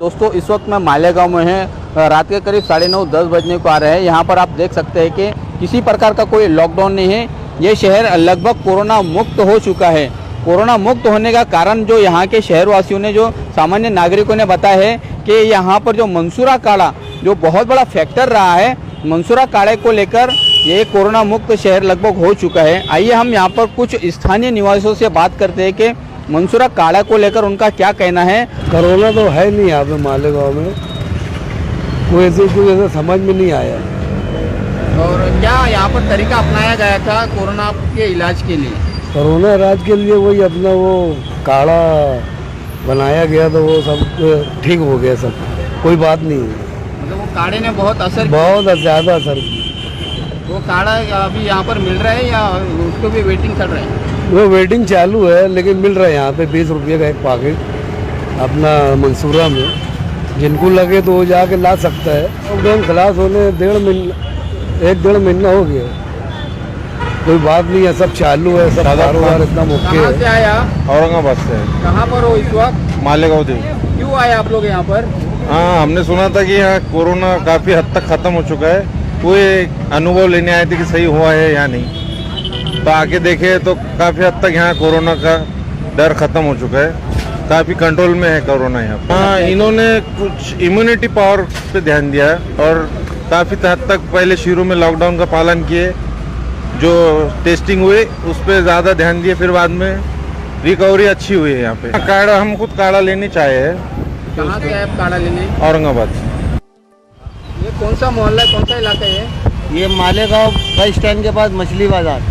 दोस्तों इस वक्त मैं मालेगांव में है, रात के करीब 9:30-10 बजने को आ रहे हैं। यहाँ पर आप देख सकते हैं कि किसी प्रकार का कोई लॉकडाउन नहीं है। ये शहर लगभग कोरोना मुक्त हो चुका है। कोरोना मुक्त होने का कारण जो यहाँ के शहरवासियों ने, जो सामान्य नागरिकों ने बताया है कि यहाँ पर जो मंसूरा काढ़ा जो बहुत बड़ा फैक्टर रहा है, मंसूरा काढ़े को लेकर ये कोरोना मुक्त शहर लगभग हो चुका है। आइए हम यहाँ पर कुछ स्थानीय निवासियों से बात करते हैं कि मंसूरा काढ़ा को लेकर उनका क्या कहना है। कोरोना तो है नहीं यहाँ पे मालेगांव में, कोई ऐसे समझ में नहीं आया। और क्या यहाँ पर तरीका अपनाया गया था कोरोना के इलाज के लिए? कोरोना इलाज के लिए वही अपना वो काढ़ा बनाया गया तो वो सब ठीक हो गया, सब कोई बात नहीं है। मतलब वो काढ़े ने बहुत असर, बहुत ज़्यादा असर किया। वो काढ़ा अभी यहाँ पर मिल रहा है या उसको भी वेटिंग चल रहा है? वो वेटिंग चालू है लेकिन मिल रहा है यहाँ पे 20 रुपये का एक पैकेट अपना मंसूरा में। जिनको लगे तो वो जाके ला सकता है। लॉकडाउन खलास होने 1-1.5 महीना हो गया, कोई बात नहीं है, सब चालू है, सब कारोबार एकदम ओके कहाँ से है। आया? औरंगाबाद से। कहाँ पर हो इस वक्त? मालेगांव दी। क्यों आए आप लोग यहाँ पर? हाँ, हमने सुना था कि यहाँ कोरोना काफ़ी हद तक ख़त्म हो चुका है। कोई अनुभव लेने आए थे कि सही हुआ है या नहीं, तो आके देखे तो काफ़ी हद तक यहाँ कोरोना का डर ख़त्म हो चुका है, काफ़ी कंट्रोल में है कोरोना यहाँ पर। हाँ, इन्होंने कुछ इम्यूनिटी पावर पे ध्यान दिया है और काफ़ी हद तक पहले शुरू में लॉकडाउन का पालन किए, जो टेस्टिंग हुए उस पर ज़्यादा ध्यान दिए, फिर बाद में रिकवरी अच्छी हुई है यहाँ पे। काढ़ा हम खुद काढ़ा लेने चाहे हैं। कहाँ से आए आप काढ़ा लेने? औरंगाबाद से। ये कौन सा मोहल्ला है, कौन सा इलाका है? ये मालेगांव बस स्टैंड के पास मछली बाजार।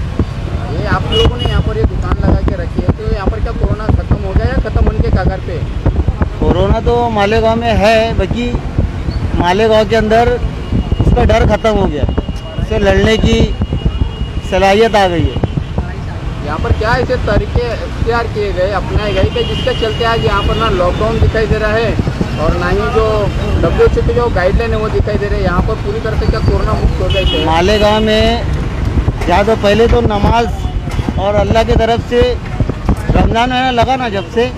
ये आप लोगों ने यहाँ पर ये दुकान लगा के रखी है, तो यहाँ पर क्या कोरोना खत्म हो गया या खत्म होने के कगार पे? कोरोना तो मालेगांव में है, बाकी मालेगांव के अंदर उसका डर खत्म हो गया, उससे लड़ने की सलाहियत आ गई है। यहाँ पर क्या ऐसे तरीके इख्तियार किए गए, अपनाए गए कि जिसके चलते आज यहाँ पर ना लॉकडाउन दिखाई दे रहा है और ना ही जो WHO के जो गाइडलाइन है वो दिखाई दे रहे हैं। यहाँ पर पूरी तरह से क्या कोरोना मुक्त हो गए? मालेगांव में ज़्यादा पहले तो नमाज और अल्लाह की तरफ से रमज़ान महीना लगा ना, जब से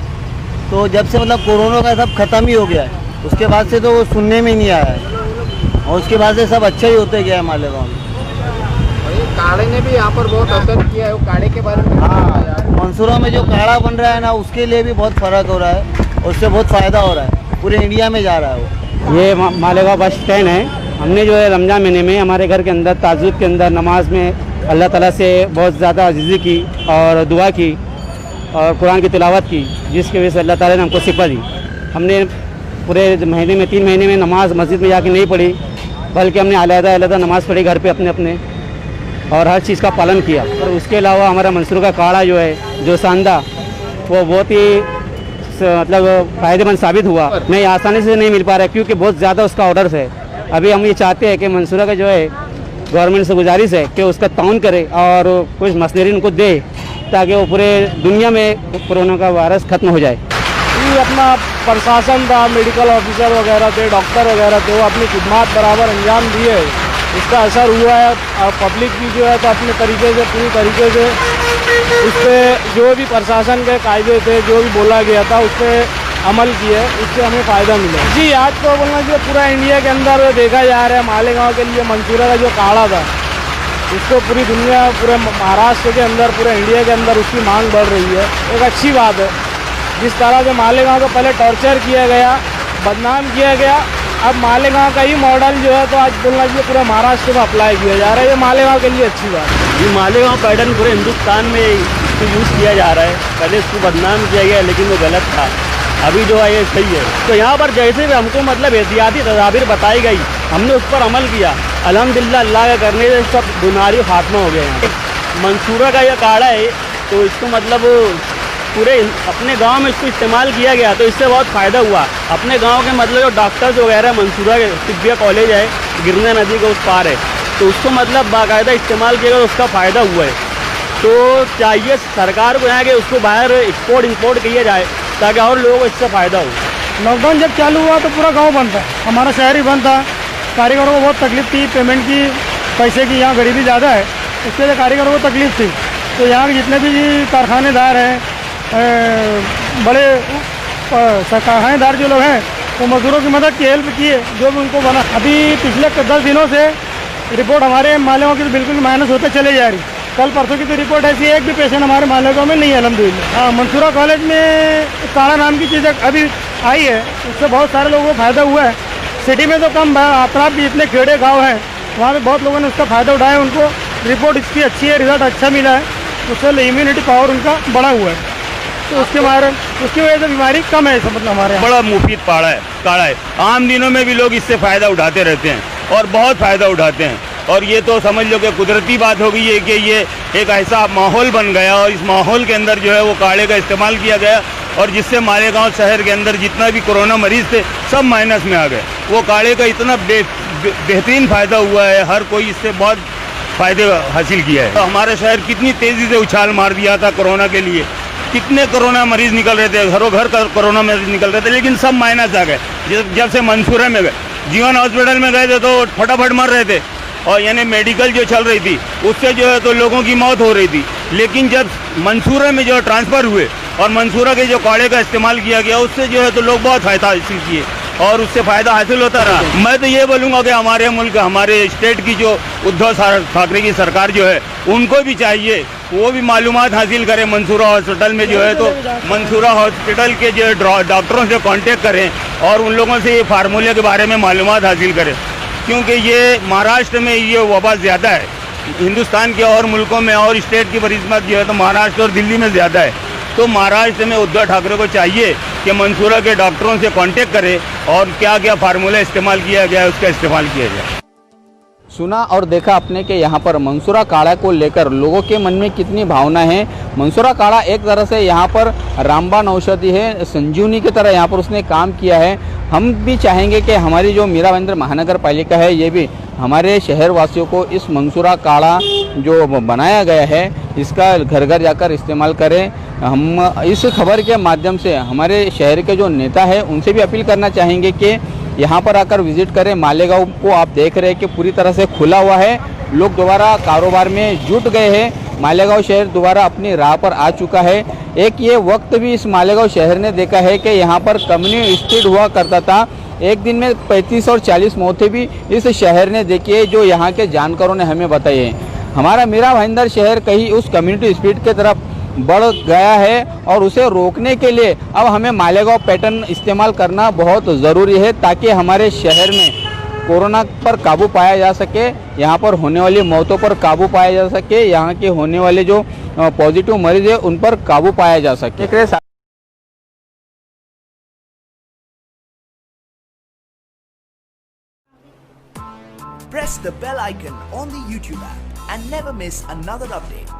मतलब कोरोना का सब ख़त्म ही हो गया है। उसके बाद से तो वो सुनने में ही नहीं आया है और उसके बाद से सब अच्छा ही होते गया है मालेगांव में। और ये काढ़े ने भी यहाँ पर बहुत असर किया है, वो काढ़े के बारे में? हाँ, मंसूरा में जो काढ़ा बन रहा है ना, उसके लिए भी बहुत फ़र्क हो रहा है और उससे बहुत फ़ायदा हो रहा है, पूरे इंडिया में जा रहा है वो। ये मालेगांव बस स्टैंड है। हमने जो है रमज़ान महीने में हमारे घर के अंदर ताज्जुद के अंदर नमाज में अल्लाह ताला से बहुत ज़्यादा अजीज़ी की और दुआ की और कुरान की तिलावत की, जिसकी वजह से अल्लाह ताला ने हमको शिफा दी। हमने पूरे महीने में 3 महीने में नमाज मस्जिद में जाके नहीं पढ़ी, बल्कि हमने अलग-अलग नमाज़ पढ़ी घर पे अपने अपने, और हर चीज़ का पालन किया। और उसके अलावा हमारा मंसूरा का काढ़ा जो है, जो सांदा, वो बहुत ही मतलब फ़ायदेमंद साबित हुआ। नहीं, आसानी से नहीं मिल पा रहा है क्योंकि बहुत ज़्यादा उसका ऑर्डर है। अभी हम ये चाहते हैं कि मंसूरा का जो है गवर्नमेंट से गुजारिश है कि उसका ताउन करे और कुछ मशीनरी उनको दे, ताकि वो पूरे दुनिया में कोरोना का वायरस खत्म हो जाए। ये अपना प्रशासन था, मेडिकल ऑफिसर वगैरह थे, डॉक्टर वगैरह थे, वो अपनी खिदमत बराबर अंजाम दिए, इसका असर हुआ है। और पब्लिक भी जो है तो अपने तरीके से, पूरी तरीके से उस पर जो भी प्रशासन के कायदे थे, जो भी बोला गया था, उस पर अमल किए, उससे हमें फ़ायदा मिला। जी, आज तो बोलना चाहिए पूरा इंडिया के अंदर देखा जा रहा है, मालेगांव के लिए मंसूरा का जो काढ़ा था, उसको पूरी दुनिया, पूरे महाराष्ट्र के अंदर, पूरे इंडिया के अंदर उसकी मांग बढ़ रही है। एक अच्छी बात है। जिस तरह से मालेगांव को पहले टॉर्चर किया गया, बदनाम किया गया, अब मालेगांव का ही मॉडल जो है तो आज बोलना चाहिए पूरा महाराष्ट्र में अप्लाई किया जा रहा है। ये मालेगांव के लिए अच्छी बात है। ये मालेगांव पैटर्न पूरे हिंदुस्तान में इसको यूज़ किया जा रहा है। पहले इसको बदनाम किया गया लेकिन वो गलत था, अभी जो है ये सही है। तो यहाँ पर जैसे भी हमको मतलब एहतियाती तदाबीर बताई गई, हमने उस पर अमल किया। अल्हम्दुलिल्लाह, अल्लाह का करने से सब बीमारी खात्मा हो गया है। मंसूरा का यह काढ़ा है तो इसको मतलब पूरे अपने गांव में इसको इस्तेमाल किया गया तो इससे बहुत फ़ायदा हुआ। अपने गांव के मतलब जो डॉक्टर्स वगैरह, मंसूरा के तिब्बिया कॉलेज है, गिरना नदी के उस पार है, तो उसको मतलब बाकायदा इस्तेमाल किया गया, उसका फ़ायदा हुआ है। तो चाहिए सरकार को यहाँ के उसको बाहर एक्सपोर्ट इंपोर्ट किया जाए ताकि और लोगों को इससे फ़ायदा हो। लॉकडाउन जब चालू हुआ तो पूरा गांव बंद था, हमारा शहर ही बंद था। कारीगरों को बहुत तकलीफ थी, पेमेंट की, पैसे की, यहाँ गरीबी ज़्यादा है, इसके लिए कारीगरों को तकलीफ थी। तो यहाँ के जितने भी कारखानेदार हैं, बड़े कारखानेदार जो लोग हैं, वो मजदूरों की मदद की, हेल्प की है, जो भी उनको बना। अभी पिछले 10 दिनों से रिपोर्ट हमारे मालेगांव की तो बिल्कुल माइनस होते चले जा रही। कल परसों की तो रिपोर्ट ऐसी है, एक भी पेशेंट हमारे मालेगांव में नहीं है अल्हम्दुलिल्लाह। हाँ, मंसूरा कॉलेज में काढ़ा नाम की चीज़ अभी आई है, उससे बहुत सारे लोगों को फ़ायदा हुआ है। सिटी में तो कम, अतराफ भी जितने खेड़े गाँव हैं वहाँ पे बहुत लोगों ने उसका फ़ायदा उठाया। उनको रिपोर्ट इसकी अच्छी है, रिजल्ट अच्छा मिला है, उससे इम्यूनिटी पावर उनका बढ़ा हुआ है, तो उसकी वजह से बीमारी कम है। ऐसा मतलब हमारे यहाँ बड़ा मुफीद काढ़ा है। आम दिनों में भी लोग इससे फ़ायदा उठाते रहते हैं और बहुत फ़ायदा उठाते हैं। और ये तो समझ लो कि कुदरती बात हो गई है कि ये एक ऐसा माहौल बन गया और इस माहौल के अंदर जो है वो काढ़े का इस्तेमाल किया गया और जिससे मालेगांव शहर के अंदर जितना भी कोरोना मरीज़ थे सब माइनस में आ गए। वो काढ़े का इतना बेहतरीन फ़ायदा हुआ है, हर कोई इससे बहुत फ़ायदे हासिल किया है। तो हमारा शहर कितनी तेज़ी से उछाल मार दिया था कोरोना के लिए, कितने कोरोना मरीज़ निकल रहे थे, घरों घर का कोरोना मरीज़ निकल रहे थे, लेकिन सब माइनस आ गए। जब से मंसूरा में गए, जीवन हॉस्पिटल में गए थे तो फटाफट मर रहे थे और यानी मेडिकल जो चल रही थी उससे जो है तो लोगों की मौत हो रही थी। लेकिन जब मंसूरा में जो ट्रांसफ़र हुए और मंसूरा के जो काढ़े का इस्तेमाल किया गया उससे जो है तो लोग बहुत फ़ायदा हासिल किए और उससे फ़ायदा हासिल होता रहा। मैं तो ये बोलूँगा कि हमारे मुल्क, हमारे स्टेट की जो उद्धव ठाकरे की सरकार जो है उनको भी चाहिए वो भी मालूमात हासिल करें मंसूरा हॉस्पिटल में जो है तो मंसूरा हॉस्पिटल के जो डॉक्टरों से कांटेक्ट करें और उन लोगों से ये फार्मूले के बारे में मालूमात हासिल करें, क्योंकि ये महाराष्ट्र में ये वबा ज़्यादा है। हिंदुस्तान के और मुल्कों में और स्टेट की बनिस्बत जो है तो महाराष्ट्र और दिल्ली में ज़्यादा है। तो महाराष्ट्र में उद्धव ठाकरे को चाहिए कि मंसूरा के डॉक्टरों से कांटेक्ट करें और क्या क्या फार्मूला इस्तेमाल किया गया है उसका इस्तेमाल किया जाए। सुना और देखा आपने कि यहाँ पर मंसूरा काढ़ा को लेकर लोगों के मन में कितनी भावना है। मंसूरा काढ़ा एक तरह से यहाँ पर रामबाण औषधि है, संजीवनी की तरह यहाँ पर उसने काम किया है। हम भी चाहेंगे कि हमारी जो मीरा भाईंदर महानगर पालिका है ये भी हमारे शहर वासियों को इस मंसूरा काढ़ा जो बनाया गया है इसका घर घर जाकर इस्तेमाल करें। हम इस खबर के माध्यम से हमारे शहर के जो नेता हैं उनसे भी अपील करना चाहेंगे कि यहाँ पर आकर विजिट करें। मालेगांव को आप देख रहे हैं कि पूरी तरह से खुला हुआ है, लोग दोबारा कारोबार में जुट गए हैं। मालेगांव शहर दोबारा अपनी राह पर आ चुका है। एक ये वक्त भी इस मालेगांव शहर ने देखा है कि यहाँ पर कम्युनिटी स्ट्रीट हुआ करता था। एक दिन में 35 और 40 मौतें भी इस शहर ने देखी है, जो यहाँ के जानकारों ने हमें बताई है। हमारा मीरा भाईंदर शहर कहीं उस कम्युनिटी स्पिरिट की तरफ बढ़ गया है और उसे रोकने के लिए अब हमें मालेगांव पैटर्न इस्तेमाल करना बहुत ज़रूरी है, ताकि हमारे शहर में कोरोना पर काबू पाया जा सके, यहाँ पर होने वाली मौतों पर काबू पाया जा सके, यहाँ के होने वाले जो पॉजिटिव मरीज है उन पर काबू पाया जा सके। Press the bell icon on the YouTube app and never miss another update.